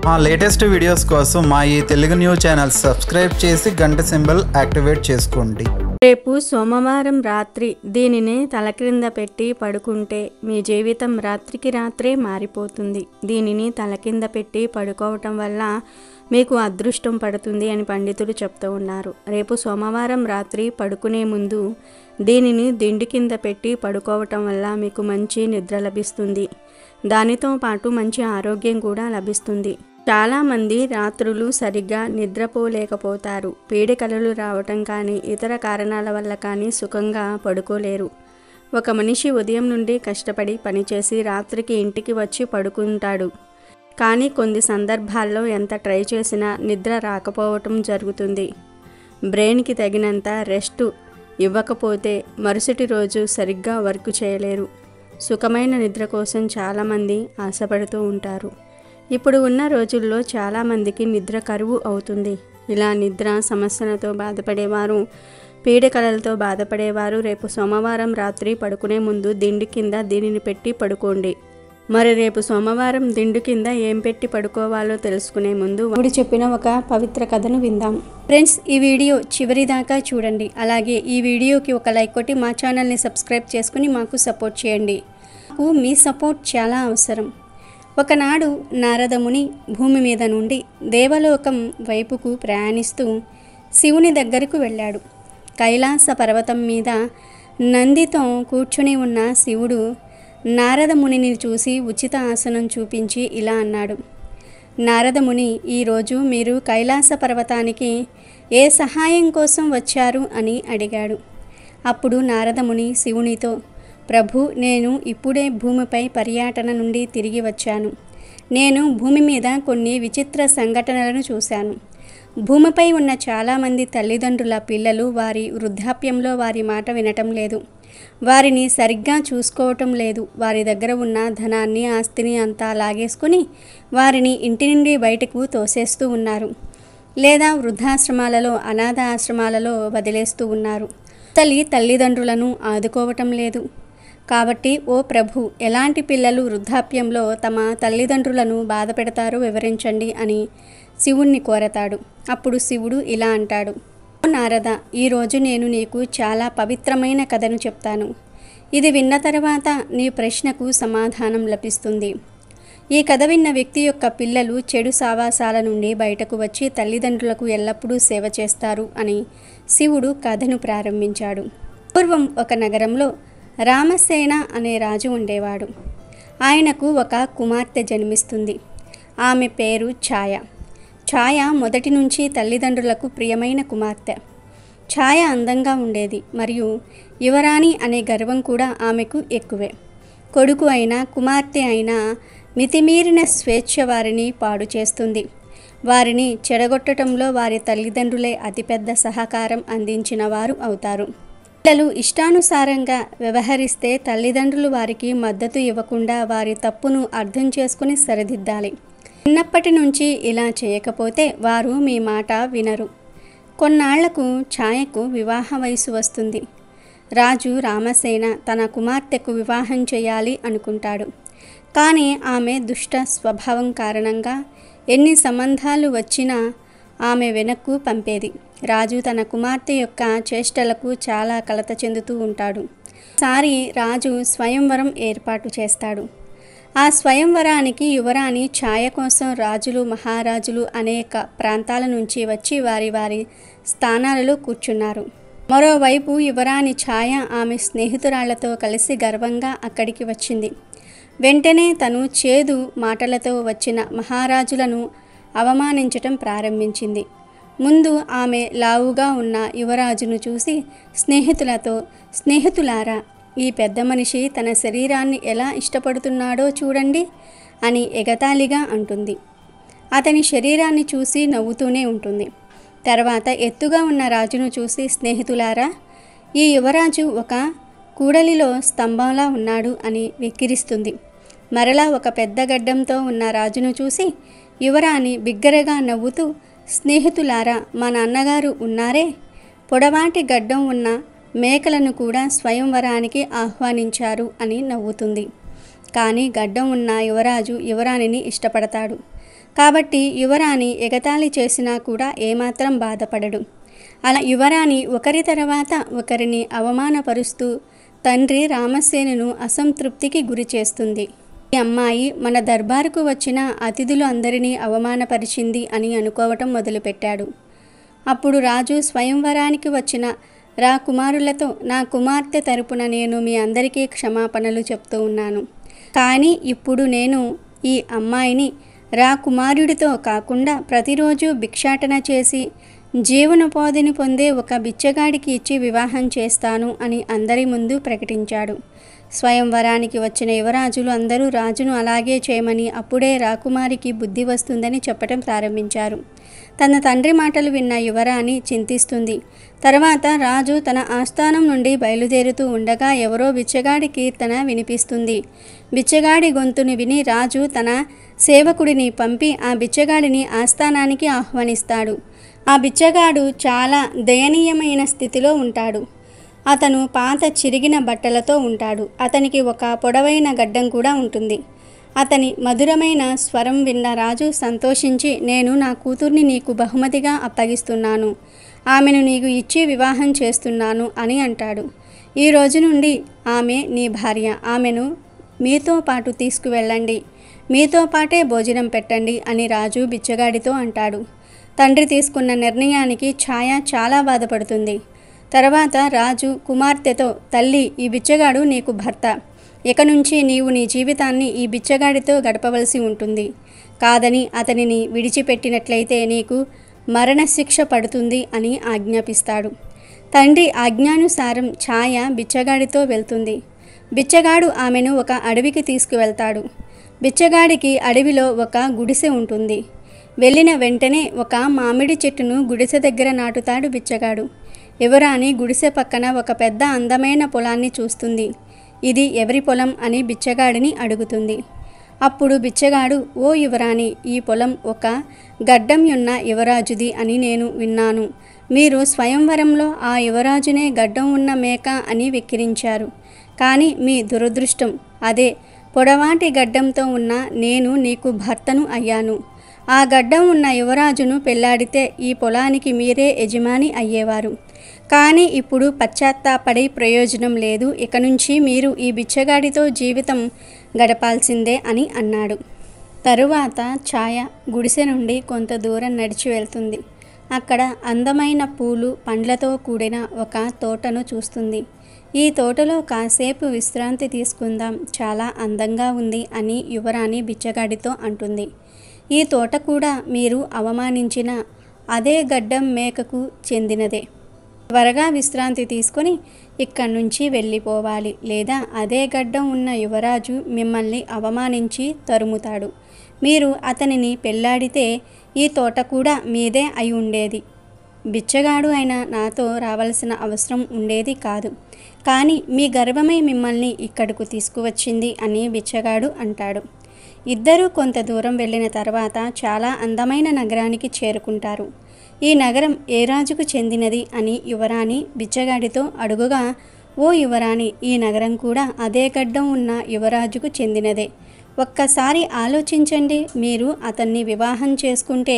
మా latest videos కోసం మా ఈ తెలుగు న్యూస్ ఛానల్ సబ్స్క్రైబ్ చేసి గంట సింబల్ యాక్టివేట్ చేసుకోండి. రేపు సోమవారం రాత్రి దీనిని తలక్రింద పెట్టి పడుకుంటే మీ జీవితం రాత్రికి రాత్రే మారిపోతుంది. దీనిని తలకింద పెట్టి పడుకోవటం వల్ల మీకు అదృష్టం పడుతుంది అని పండితులు చెప్తూ ఉన్నారు. రేపు సోమవారం రాత్రి పడుకునే ముందు దీనిని దిండు కింద పెట్టి పడుకోవటం వల్ల మీకు మంచి నిద్ర లభిస్తుంది. దానితో పాటు మంచి ఆరోగ్యం కూడా లభిస్తుంది. చాలామంది రాత్రులు సరిగ్గా నిద్రపోలేకపోతారు. పీడకలలు రావటం కానీ ఇతర కారణాల వల్ల కానీ సుఖంగా పడుకోలేరు. ఒక మనిషి ఉదయం నుండి కష్టపడి పనిచేసి రాత్రికి ఇంటికి వచ్చి పడుకుంటాడు. కానీ కొన్ని సందర్భాల్లో ఎంత ట్రై చేసినా నిద్ర రాకపోవటం జరుగుతుంది. బ్రెయిన్కి తగినంత రెస్ట్ ఇవ్వకపోతే మరుసటి రోజు సరిగ్గా వర్క్ చేయలేరు. సుఖమైన నిద్ర కోసం చాలామంది ఆశపడుతూ ఉంటారు. ఇప్పుడు ఉన్న రోజుల్లో చాలామందికి నిద్ర కరువు అవుతుంది. ఇలా నిద్ర సమస్యలతో బాధపడేవారు, పీడకలలతో బాధపడేవారు రేపు సోమవారం రాత్రి పడుకునే ముందు దిండు కింద దీనిని పెట్టి పడుకోండి. మరి రేపు సోమవారం దిండు కింద ఏం పెట్టి పడుకోవాలో తెలుసుకునే ముందు ఇప్పుడు చెప్పిన ఒక పవిత్ర కథను విందాం. ఫ్రెండ్స్, ఈ వీడియో చివరి దాకా చూడండి. అలాగే ఈ వీడియోకి ఒక లైక్ కొట్టి మా ఛానల్ని సబ్స్క్రైబ్ చేసుకుని మాకు సపోర్ట్ చేయండి. మాకు మీ సపోర్ట్ చాలా అవసరం. ఒకనాడు నారదముని భూమి మీద నుండి దేవలోకం వైపుకు ప్రయాణిస్తూ శివుని దగ్గరకు వెళ్ళాడు. కైలాస పర్వతం మీద నందితో కూర్చుని ఉన్న శివుడు నారదమునిని చూసి ఉచిత ఆసనం చూపించి ఇలా అన్నాడు. నారదముని, ఈరోజు మీరు కైలాస పర్వతానికి ఏ సహాయం కోసం వచ్చారు అని అడిగాడు. అప్పుడు నారదముని శివునితో, ప్రభు, నేను ఇప్పుడే భూమిపై పర్యటన నుండి తిరిగి వచ్చాను. నేను భూమి మీద కొన్ని విచిత్ర సంఘటనలను చూశాను. భూమిపై ఉన్న చాలామంది తల్లిదండ్రుల పిల్లలు వారి వృద్ధాప్యంలో వారి మాట వినటం లేదు. వారిని సరిగ్గా చూసుకోవటం లేదు. వారి దగ్గర ఉన్న ధనాన్ని, ఆస్తిని అంతా లాగేసుకుని వారిని ఇంటి నుండి బయటకు తోసేస్తూ ఉన్నారు. లేదా వృద్ధాశ్రమాలలో, అనాథ ఆశ్రమాలలో వదిలేస్తూ ఉన్నారు. తల్లిదండ్రులను ఆదుకోవటం లేదు. కాబట్టి ఓ ప్రభు, ఎలాంటి పిల్లలు వృద్ధాప్యంలో తమ తల్లిదండ్రులను బాధ పెడతారో వివరించండి అని శివుణ్ణి కోరతాడు. అప్పుడు శివుడు ఇలా అంటాడు. ఓ నారద, ఈరోజు నేను నీకు చాలా పవిత్రమైన కథను చెప్తాను. ఇది విన్న తర్వాత నీ ప్రశ్నకు సమాధానం లభిస్తుంది. ఈ కథ విన్న వ్యక్తి యొక్క పిల్లలు చెడు సావాసాల నుండి బయటకు వచ్చి తల్లిదండ్రులకు ఎల్లప్పుడూ సేవ చేస్తారు అని శివుడు కథను ప్రారంభించాడు. పూర్వం ఒక నగరంలో రామసేన అనే రాజు ఉండేవాడు. ఆయనకు ఒక కుమార్తె జన్మిస్తుంది. ఆమె పేరు ఛాయ. ఛాయ మొదటి నుంచి తల్లిదండ్రులకు ప్రియమైన కుమార్తె. ఛాయ అందంగా ఉండేది మరియు యువరాణి అనే గర్వం కూడా ఆమెకు ఎక్కువే. కొడుకు అయినా కుమార్తె అయినా మితిమీరిన స్వేచ్ఛ వారిని పాడు చేస్తుంది. వారిని చెడగొట్టడంలో వారి తల్లిదండ్రులే అతిపెద్ద సహకారం అందించిన వారు అవుతారు. పిల్లలు ఇష్టానుసారంగా వ్యవహరిస్తే తల్లిదండ్రులు వారికి మద్దతు ఇవ్వకుండా వారి తప్పును అర్థం చేసుకుని సరిదిద్దాలి. చిన్నప్పటి నుంచి ఇలా చేయకపోతే వారు మీ మాట వినరు. కొన్నాళ్లకు ఛాయకు వివాహ వయసు వస్తుంది. రాజు రామసేన తన కుమార్తెకు వివాహం చేయాలి అనుకుంటాడు. కానీ ఆమె దుష్ట స్వభావం కారణంగా ఎన్ని సంబంధాలు వచ్చినా ఆమె వెనక్కు పంపేది. రాజు తన కుమార్తె యొక్క చేష్టలకు చాలా కలత చెందుతూ ఉంటాడు. ఒకసారి రాజు స్వయంవరం ఏర్పాటు చేస్తాడు. ఆ స్వయంవరానికి యువరాణి ఛాయ కోసం రాజులు, మహారాజులు అనేక ప్రాంతాల నుంచి వచ్చి వారి వారి స్థానాలలో కూర్చున్నారు. మరోవైపు యువరాణి ఛాయ ఆమె స్నేహితురాళ్లతో కలిసి గర్వంగా అక్కడికి వచ్చింది. వెంటనే తను చేదు మాటలతో వచ్చిన మహారాజులను అవమానించటం ప్రారంభించింది. ముందు ఆమె లావుగా ఉన్న యువరాజును చూసి స్నేహితులతో, స్నేహితులారా, ఈ పెద్ద మనిషి తన శరీరాన్ని ఎలా ఇష్టపడుతున్నాడో చూడండి అని ఎగతాళిగా అంటుంది. అతని శరీరాన్ని చూసి నవ్వుతూనే ఉంటుంది. తర్వాత ఎత్తుగా ఉన్న రాజును చూసి, స్నేహితులారా, ఈ యువరాజు ఒక కూడలిలో స్తంభంలా ఉన్నాడు అని వెక్కిరిస్తుంది. మరలా ఒక పెద్ద గడ్డంతో ఉన్న రాజును చూసి యువరాణి బిగ్గరగా నవ్వుతూ, స్నేహితులారా, మా నాన్నగారు ఉన్నారే, పొడవాటి గడ్డం ఉన్న మేకలను కూడా స్వయంవరానికి ఆహ్వానించారు అని నవ్వుతుంది. కానీ గడ్డం ఉన్న యువరాజు యువరాణిని ఇష్టపడతాడు. కాబట్టి యువరాణి ఎగతాళి చేసినా కూడా ఏమాత్రం బాధపడడు. అలా యువరాణి ఒకరి తర్వాత ఒకరిని అవమానపరుస్తూ తండ్రి రామసేనును అసంతృప్తికి గురి చేస్తుంది. ఈ అమ్మాయి మన దర్బారుకు వచ్చిన అతిథులు అందరినీ అవమానపరిచింది అని అనుకోవటం మొదలుపెట్టాడు. అప్పుడు రాజు స్వయంవరానికి వచ్చిన రాకుమారులతో నా కుమార్తె తరపున నేను మీ అందరికీ క్షమాపణలు చెప్తూ ఉన్నాను. కానీ ఇప్పుడు నేను ఈ అమ్మాయిని రాకుమారుడితో కాకుండా ప్రతిరోజు భిక్షాటన చేసి జీవనోపాధిని పొందే ఒక బిచ్చగాడికి ఇచ్చి వివాహం చేస్తాను అని అందరి ముందు ప్రకటించాడు. స్వయంవరానికి వచ్చిన యువరాజులు అందరూ రాజును అలాగే చేయమని, అప్పుడే రాకుమారికి బుద్ధి వస్తుందని చెప్పటం ప్రారంభించారు. తన తండ్రి మాటలు విన్న యువరాణి చింతిస్తుంది. తర్వాత రాజు తన ఆస్థానం నుండి బయలుదేరుతూ ఉండగా ఎవరో బిచ్చగాడి కీర్తన వినిపిస్తుంది. బిచ్చగాడి గొంతుని విని రాజు తన సేవకుడిని పంపి ఆ బిచ్చగాడిని ఆస్థానానికి ఆహ్వానిస్తాడు. ఆ బిచ్చగాడు చాలా దయనీయమైన స్థితిలో ఉంటాడు. అతను పాత చిరిగిన బట్టలతో ఉంటాడు. అతనికి ఒక పొడవైన గడ్డం కూడా ఉంటుంది. అతని మధురమైన స్వరం విన్న రాజు సంతోషించి, నేను నా కూతుర్ని నీకు బహుమతిగా అప్పగిస్తున్నాను, ఆమెను నీకు ఇచ్చి వివాహం చేస్తున్నాను అని అంటాడు. ఈ రోజు నుండి ఆమె నీ భార్య, ఆమెను మీతో పాటు తీసుకువెళ్ళండి, మీతో పాటే భోజనం పెట్టండి అని రాజు బిచ్చగాడితో అంటాడు. తండ్రి తీసుకున్న నిర్ణయానికి ఛాయ చాలా బాధపడుతుంది. తర్వాత రాజు కుమార్తెతో, తల్లి, ఈ బిచ్చగాడు నీకు భర్త, ఇక నుంచి నీవు నీ జీవితాన్ని ఈ బిచ్చగాడితో గడపవలసి ఉంటుంది. కాదని అతనిని విడిచిపెట్టినట్లయితే నీకు మరణశిక్ష పడుతుంది అని ఆజ్ఞాపిస్తాడు. తండ్రి ఆజ్ఞానుసారం ఛాయ బిచ్చగాడితో వెళ్తుంది. బిచ్చగాడు ఆమెను ఒక అడవికి తీసుకువెళ్తాడు. బిచ్చగాడికి అడవిలో ఒక గుడిసె ఉంటుంది. వెళ్ళిన వెంటనే ఒక మామిడి చెట్టును గుడిసె దగ్గర నాటుతాడు బిచ్చగాడు. యువరాణి గుడిసె పక్కన ఒక పెద్ద అందమైన పొలాన్ని చూస్తుంది. ఇది ఎవరి పొలం అని బిచ్చగాడిని అడుగుతుంది. అప్పుడు బిచ్చగాడు, ఓ యువరాణి, ఈ పొలం ఒక గడ్డం ఉన్న యువరాజుది అని నేను విన్నాను. మీరు స్వయంవరంలో ఆ యువరాజునే గడ్డం ఉన్న మేక అని వెక్కిరించారు. కానీ మీ దురదృష్టం, అదే పొడవాటి గడ్డంతో ఉన్న నేను నీకు భర్తను అయ్యాను. ఆ గడ్డం ఉన్న యువరాజును పెళ్లాడితే ఈ పొలానికి మీరే యజమాని అయ్యేవారు. కానీ ఇప్పుడు పశ్చాత్తాపడి ప్రయోజనం లేదు. ఇక నుంచి మీరు ఈ బిచ్చగాడితో జీవితం గడపాల్సిందే అని అన్నాడు. తరువాత ఛాయ గుడిసె నుండి కొంత దూరం నడిచి వెళ్తుంది. అక్కడ అందమైన పూలు, పండ్లతో కూడిన ఒక తోటను చూస్తుంది. ఈ తోటలో కాసేపు విశ్రాంతి తీసుకుందాం, చాలా అందంగా ఉంది అని యువరాణి బిచ్చగాడితో అంటుంది. ఈ తోట కూడా మీరు అవమానించిన అదే గడ్డం మేకకు చెందినదే. త్వరగా విశ్రాంతి తీసుకొని ఇక్కడి నుంచి వెళ్ళిపోవాలి, లేదా అదే గడ్డం ఉన్న యువరాజు మిమ్మల్ని అవమానించి తరుముతాడు. మీరు అతనిని పెళ్లాడితే ఈ తోట కూడా మీదే అయి ఉండేది. బిచ్చగాడు అయిన నాతో రావాల్సిన అవసరం ఉండేది కాదు. కానీ మీ గర్వమై మిమ్మల్ని ఇక్కడకు తీసుకువచ్చింది అని బిచ్చగాడు అంటాడు. ఇద్దరూ కొంత దూరం వెళ్ళిన తర్వాత చాలా అందమైన నగరానికి చేరుకుంటారు. ఈ నగరం ఏ రాజుకు చెందినది అని యువరాణి బిచ్చగాడితో అడుగుగా, ఓ యువరాణి, ఈ నగరం కూడా అదే గడ్డం ఉన్న యువరాజుకు చెందినదే. ఒక్కసారి ఆలోచించండి, మీరు అతన్ని వివాహం చేసుకుంటే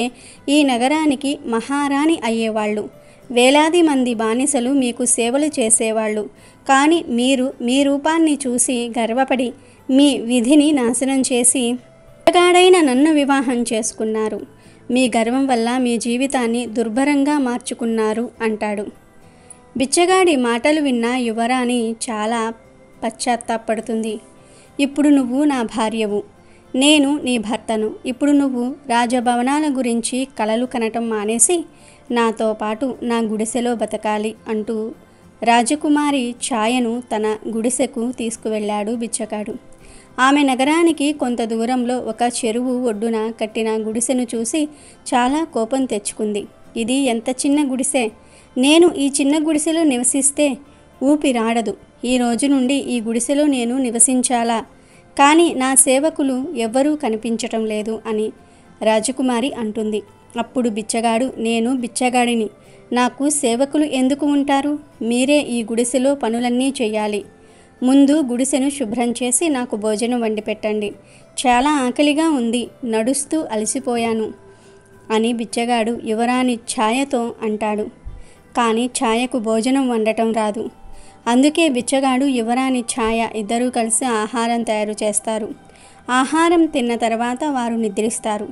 ఈ నగరానికి మహారాణి అయ్యేవాళ్ళు. వేలాది మంది బానిసలు మీకు సేవలు చేసేవాళ్ళు. కానీ మీరు మీ రూపాన్ని చూసి గర్వపడి మీ విధిని నాశనం చేసి బిచ్చగాడైన నన్ను వివాహం చేసుకున్నారు. మీ గర్వం వల్ల మీ జీవితాన్ని దుర్భరంగా మార్చుకున్నారు అంటాడు. బిచ్చగాడి మాటలు విన్న యువరాణి చాలా పశ్చాత్తాపడుతుంది. ఇప్పుడు నువ్వు నా భార్యవు, నేను నీ భర్తను. ఇప్పుడు నువ్వు రాజభవనాల గురించి కలలు కనటం మానేసి నాతో పాటు నా గుడిసెలో బతకాలి అంటూ రాజకుమారి ఛాయను తన గుడిసెకు తీసుకువెళ్ళాడు బిచ్చగాడు. ఆమె నగరానికి కొంత దూరంలో ఒక చెరువు ఒడ్డున కట్టిన గుడిసెను చూసి చాలా కోపం తెచ్చుకుంది. ఇది ఎంత చిన్న గుడిసె! నేను ఈ చిన్న గుడిసెలో నివసిస్తే ఊపిరాడదు. ఈ రోజు నుండి ఈ గుడిసెలో నేను నివసించాలా? కానీ నా సేవకులు ఎవ్వరూ కనిపించటం లేదు అని రాజకుమారి అంటుంది. అప్పుడు బిచ్చగాడు, నేను బిచ్చగాడిని, నాకు సేవకులు ఎందుకు ఉంటారు? మీరే ఈ గుడిసెలో పనులన్నీ చేయాలి. ముందు గుడిసెను శుభ్రం చేసి నాకు భోజనం వండి పెట్టండి. చాలా ఆకలిగా ఉంది, నడుస్తూ అలసిపోయాను అని బిచ్చగాడు యువరాణి ఛాయతో అంటాడు. కానీ ఛాయకు భోజనం వండటం రాదు. అందుకే బిచ్చగాడు యువరాణి ఛాయ ఇద్దరూ కలిసి ఆహారం తయారు చేస్తారు. ఆహారం తిన్న తర్వాత వారు నిద్రిస్తారు.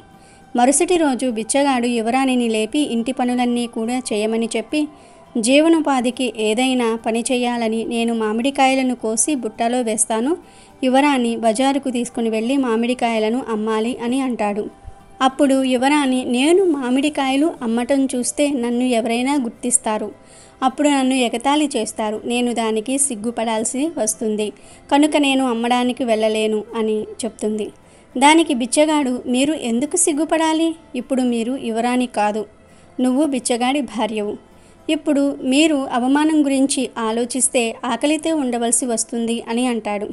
మరుసటి రోజు బిచ్చగాడు యువరాణిని లేపి ఇంటి పనులన్నీ కూడా చేయమని చెప్పి, జీవనోపాధికి ఏదైనా పని చేయాలని నేను మామిడికాయలను కోసి బుట్టలో వేస్తాను, యువరాణి బజారుకు తీసుకుని వెళ్ళి మామిడికాయలను అమ్మాలి అని అంటాడు. అప్పుడు యువరాణి, నేను మామిడికాయలు అమ్మటం చూస్తే నన్ను ఎవరైనా గుర్తిస్తారు, అప్పుడు నన్ను ఎగతాళి చేస్తారు, నేను దానికి సిగ్గుపడాల్సి వస్తుంది, కనుక నేను అమ్మడానికి వెళ్ళలేను అని చెప్తుంది. దానికి బిచ్చగాడు, మీరు ఎందుకు సిగ్గుపడాలి? ఇప్పుడు మీరు యువరాణి కాదు, నువ్వు బిచ్చగాడి భార్యవు. ఇప్పుడు మీరు అవమానం గురించి ఆలోచిస్తే ఆకలితో ఉండవలసి వస్తుంది అని అంటాడు.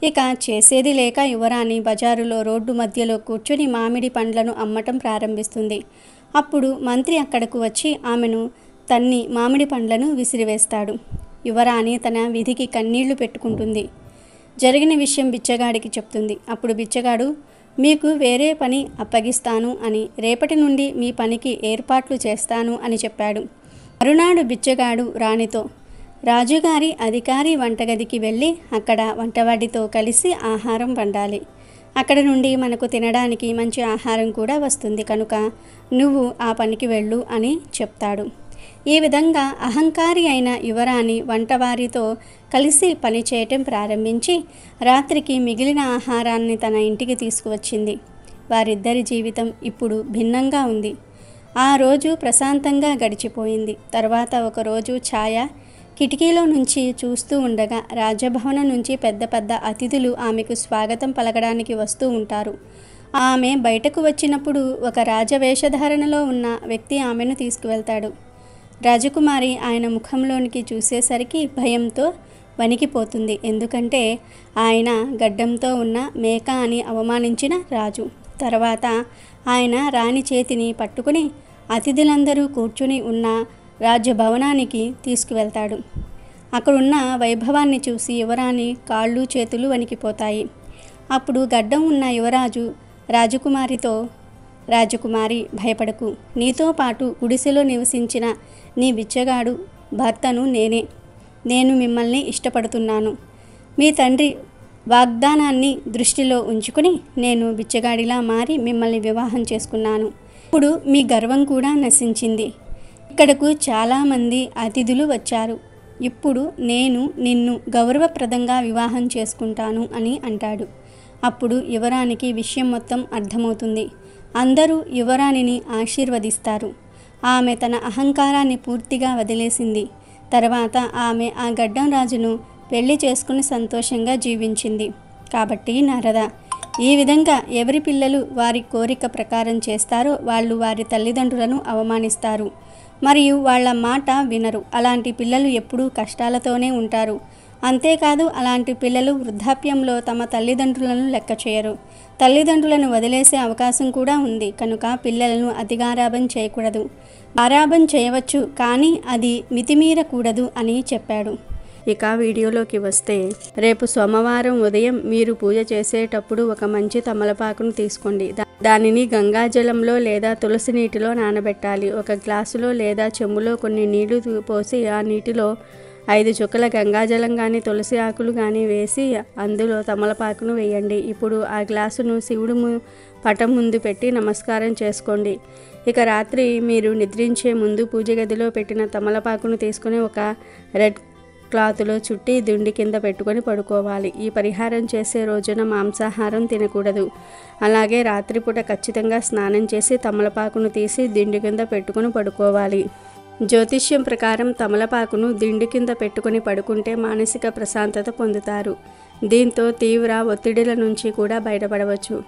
ఇక చేసేది లేక యువరాణి బజారులో రోడ్డు మధ్యలో కూర్చొని మామిడి పండ్లను అమ్మటం ప్రారంభిస్తుంది. అప్పుడు మంత్రి అక్కడకు వచ్చి ఆమెను తన్ని మామిడి పండ్లను విసిరివేస్తాడు. యువరాణి తన విధికి కన్నీళ్లు పెట్టుకుంటుంది. జరిగిన విషయం బిచ్చగాడికి చెప్తుంది. అప్పుడు బిచ్చగాడు, మీకు వేరే పని అప్పగిస్తాను అని, రేపటి నుండి మీ పనికి ఏర్పాట్లు చేస్తాను అని చెప్పాడు. మరునాడు బిచ్చగాడు రాణితో, రాజుగారి అధికారి వంటగదికి వెళ్ళి అక్కడ వంటవాడితో కలిసి ఆహారం వండాలి. అక్కడ నుండి మనకు తినడానికి మంచి ఆహారం కూడా వస్తుంది, కనుక నువ్వు ఆ పనికి వెళ్ళు అని చెప్తాడు. ఈ విధంగా అహంకారి అయిన యువరాణి వంటవారితో కలిసి పనిచేయటం ప్రారంభించి రాత్రికి మిగిలిన ఆహారాన్ని తన ఇంటికి తీసుకువచ్చింది. వారిద్దరి జీవితం ఇప్పుడు భిన్నంగా ఉంది. ఆ రోజు ప్రశాంతంగా గడిచిపోయింది. తర్వాత ఒకరోజు ఛాయ కిటికీలో నుంచి చూస్తూ ఉండగా రాజభవనం నుంచి పెద్ద పెద్ద అతిథులు ఆమెకు స్వాగతం పలకడానికి వస్తూ ఉంటారు. ఆమె బయటకు వచ్చినప్పుడు ఒక రాజవేషధారణలో ఉన్న వ్యక్తి ఆమెను తీసుకువెళ్తాడు. రాజకుమారి ఆయన ముఖంలోనికి చూసేసరికి భయంతో వణికిపోతుంది. ఎందుకంటే ఆయన గడ్డంతో ఉన్న మేక అని అవమానించిన రాజు. తర్వాత ఆయన రాణి చేతిని పట్టుకుని అతిథులందరూ కూర్చుని ఉన్న రాజభవనానికి తీసుకువెళ్తాడు. అక్కడున్న వైభవాన్ని చూసి యువరాణి కాళ్ళు చేతులు వణికిపోతాయి. అప్పుడు గడ్డం ఉన్న యువరాజు రాజకుమారితో, రాజకుమారి భయపడకు, నీతో పాటు గుడిసెలో నివసించిన నీ బిచ్చగాడు భర్తను నేనే. నేను మిమ్మల్ని ఇష్టపడుతున్నాను. మీ తండ్రి వాగ్దానాన్ని దృష్టిలో ఉంచుకుని నేను బిచ్చగాడిలా మారి మిమ్మల్ని వివాహం చేసుకున్నాను. ఇప్పుడు మీ గర్వం కూడా నశించింది. ఇక్కడకు చాలామంది అతిథులు వచ్చారు. ఇప్పుడు నేను నిన్ను గౌరవప్రదంగా వివాహం చేసుకుంటాను అని అంటాడు. అప్పుడు యువరానికి విషయం మొత్తం అర్థమవుతుంది. అందరూ యువరాణిని ఆశీర్వదిస్తారు. ఆమె తన అహంకారాన్ని పూర్తిగా వదిలేసింది. తర్వాత ఆమె ఆ గడ్డం రాజును పెళ్లి చేసుకుని సంతోషంగా జీవించింది. కాబట్టి నారద, ఈ విధంగా ఎవరి పిల్లలు వారి కోరిక ప్రకారం చేస్తారో వాళ్ళు వారి తల్లిదండ్రులను అవమానిస్తారు మరియు వాళ్ళ మాట వినరు. అలాంటి పిల్లలు ఎప్పుడూ కష్టాలతోనే ఉంటారు. అంతేకాదు, అలాంటి పిల్లలు వృద్ధాప్యంలో తమ తల్లిదండ్రులను లెక్క చేయరు. తల్లిదండ్రులను వదిలేసే అవకాశం కూడా ఉంది. కనుక పిల్లలను అతిగారాబం చేయకూడదు. గారాబం చేయవచ్చు, కానీ అది మితిమీరకూడదు అని చెప్పాడు. ఇక వీడియోలోకి వస్తే, రేపు సోమవారం ఉదయం మీరు పూజ చేసేటప్పుడు ఒక మంచి తమలపాకును తీసుకోండి. దానిని గంగాజలంలో లేదా తులసి నీటిలో నానబెట్టాలి. ఒక గ్లాసులో లేదా చెంబులో కొన్ని నీళ్లు పోసి ఆ నీటిలో 5 చుక్కల గంగాజలం కానీ తులసి ఆకులు కానీ వేసి అందులో తమలపాకును వేయండి. ఇప్పుడు ఆ గ్లాసును శివుడు పటం ముందు పెట్టి నమస్కారం చేసుకోండి. ఇక రాత్రి మీరు నిద్రించే ముందు పూజ గదిలో పెట్టిన తమలపాకును తీసుకుని ఒక రెడ్ క్లాత్లో చుట్టి దిండి కింద పెట్టుకొని పడుకోవాలి. ఈ పరిహారం చేసే రోజున మాంసాహారం తినకూడదు. అలాగే రాత్రిపూట ఖచ్చితంగా స్నానం చేసి తమలపాకును తీసి దిండి కింద పెట్టుకొని పడుకోవాలి. జ్యోతిష్యం ప్రకారం తమలపాకును దిండి కింద పెట్టుకుని పడుకుంటే మానసిక ప్రశాంతత పొందుతారు. దీంతో తీవ్ర ఒత్తిడిల నుంచి కూడా బయటపడవచ్చు.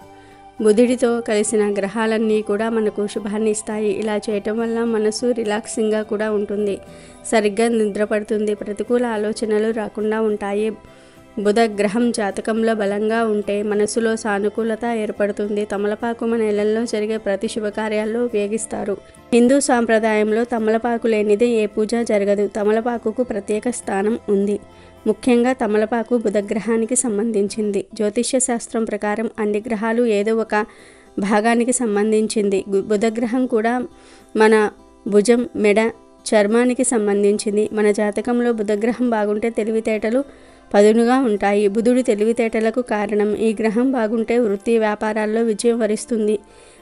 బుధుడితో కలిసిన గ్రహాలన్నీ కూడా మనకు శుభాన్ని ఇస్తాయి. ఇలా చేయటం వల్ల మనసు రిలాక్సింగ్గా కూడా ఉంటుంది. సరిగ్గా నిద్రపడుతుంది. ప్రతికూల ఆలోచనలు రాకుండా ఉంటాయి. బుధ గ్రహం జాతకంలో బలంగా ఉంటే మనసులో సానుకూలత ఏర్పడుతుంది. తమలపాకు మన ఇళ్లలో జరిగే ప్రతి శుభకార్యాల్లో ఉపయోగిస్తారు. హిందూ సాంప్రదాయంలో తమలపాకు లేనిదే ఏ పూజ జరగదు. తమలపాకుకు ప్రత్యేక స్థానం ఉంది. ముఖ్యంగా తమలపాకు బుధగ్రహానికి సంబంధించింది. జ్యోతిష్య శాస్త్రం ప్రకారం అన్ని గ్రహాలు ఏదో ఒక భాగానికి సంబంధించింది. బుధగ్రహం కూడా మన భుజం, మెడ, చర్మానికి సంబంధించింది. మన జాతకంలో బుధగ్రహం బాగుంటే తెలివితేటలు పదునుగా ఉంటాయి. బుధుడు తెలివితేటలకు కారణం. ఈ గ్రహం బాగుంటే వృత్తి వ్యాపారాల్లో విజయం వరిస్తుంది.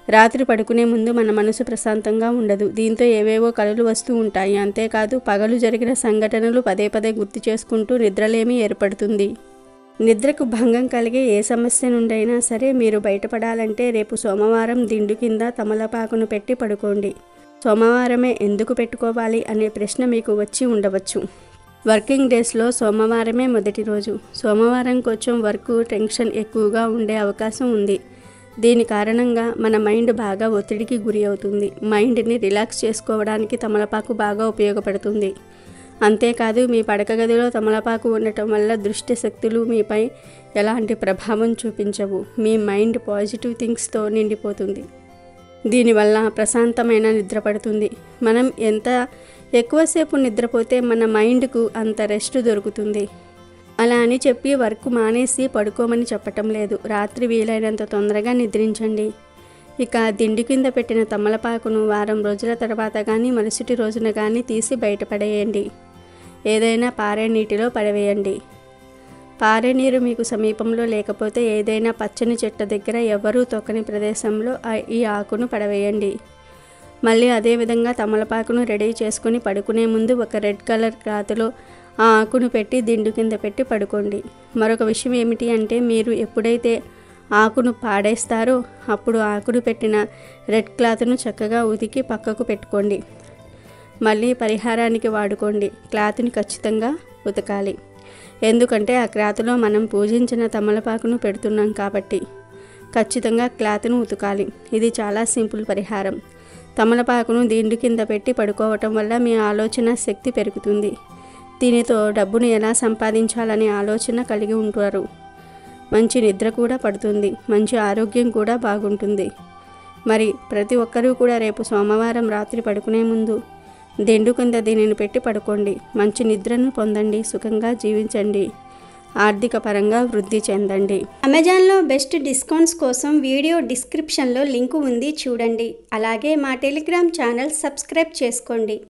రాత్రి పడుకునే ముందు మన మనసు ప్రశాంతంగా ఉండదు. దీంతో ఏవేవో కలలు వస్తూ ఉంటాయి. అంతేకాదు పగలు జరిగిన సంఘటనలు పదే పదే గుర్తు చేసుకుంటూ నిద్రలేమి ఏర్పడుతుంది. నిద్రకు భంగం కలిగే ఏ సమస్య నుండైనా సరే మీరు బయటపడాలంటే రేపు సోమవారం దిండు కింద తమలపాకును పెట్టి పడుకోండి. సోమవారమే ఎందుకు పెట్టుకోవాలి అనే ప్రశ్న మీకు వచ్చి ఉండవచ్చు. వర్కింగ్ డేస్లో సోమవారమే మొదటి రోజు. సోమవారం కొంచెం వర్క్ టెన్షన్ ఎక్కువగా ఉండే అవకాశం ఉంది. దీని కారణంగా మన మైండ్ బాగా ఒత్తిడికి గురి అవుతుంది. మైండ్ని రిలాక్స్ చేసుకోవడానికి తమలపాకు బాగా ఉపయోగపడుతుంది. అంతేకాదు మీ పడక గదిలో తమలపాకు ఉండటం వల్ల దృష్టి శక్తులు మీపై ఎలాంటి ప్రభావం చూపించవు. మీ మైండ్ పాజిటివ్ థింగ్స్తో నిండిపోతుంది. దీనివల్ల ప్రశాంతమైన నిద్ర పడుతుంది. మనం ఎంత ఎక్కువసేపు నిద్రపోతే మన మైండ్కు అంత రెస్ట్ దొరుకుతుంది. అలా అని చెప్పి వర్క్ మానేసి పడుకోమని చెప్పటం లేదు. రాత్రి వీలైనంత తొందరగా నిద్రించండి. ఇక దిండి కింద పెట్టిన తమలపాకును వారం రోజుల తర్వాత కానీ మరుసటి రోజున కానీ తీసి బయటపడేయండి. ఏదైనా పారే నీటిలో పడవేయండి. పారే నీరు మీకు సమీపంలో లేకపోతే ఏదైనా పచ్చని చెట్టు దగ్గర ఎవరూ తొక్కని ప్రదేశంలో ఈ ఆకును పడవేయండి. మళ్ళీ అదేవిధంగా తమలపాకును రెడీ చేసుకుని పడుకునే ముందు ఒక రెడ్ కలర్ క్లాత్లో ఆ ఆకును పెట్టి దిండు కింద పెట్టి పడుకోండి. మరొక విషయం ఏమిటి అంటే మీరు ఎప్పుడైతే ఆకును పాడేస్తారో అప్పుడు ఆకును పెట్టిన రెడ్ క్లాత్ను చక్కగా ఉతికి పక్కకు పెట్టుకోండి. మళ్ళీ పరిహారానికి వాడుకోండి. క్లాత్ని ఖచ్చితంగా ఉతకాలి. ఎందుకంటే ఆ క్లాత్లో మనం పూజించిన తమలపాకును పెడుతున్నాం కాబట్టి ఖచ్చితంగా క్లాత్ను ఉతకాలి. ఇది చాలా సింపుల్ పరిహారం. తమలపాకును దిండు కింద పెట్టి పడుకోవటం వల్ల మీ ఆలోచన శక్తి పెరుగుతుంది. దీనితో డబ్బును ఎలా సంపాదించాలనే ఆలోచన కలిగి ఉంటారు. మంచి నిద్ర కూడా పడుతుంది. మంచి ఆరోగ్యం కూడా బాగుంటుంది. మరి ప్రతి ఒక్కరూ కూడా రేపు సోమవారం రాత్రి పడుకునే ముందు దిండు కింద దీనిని పెట్టి పడుకోండి. మంచి నిద్రను పొందండి. సుఖంగా జీవించండి. ఆర్థిక పరంగా వృద్ధి చెందండి. అమెజాన్లో బెస్ట్ డిస్కౌంట్స్ కోసం వీడియో డిస్క్రిప్షన్లో లింకు ఉంది, చూడండి. అలాగే మా టెలిగ్రామ్ ఛానల్ సబ్స్క్రైబ్ చేసుకోండి.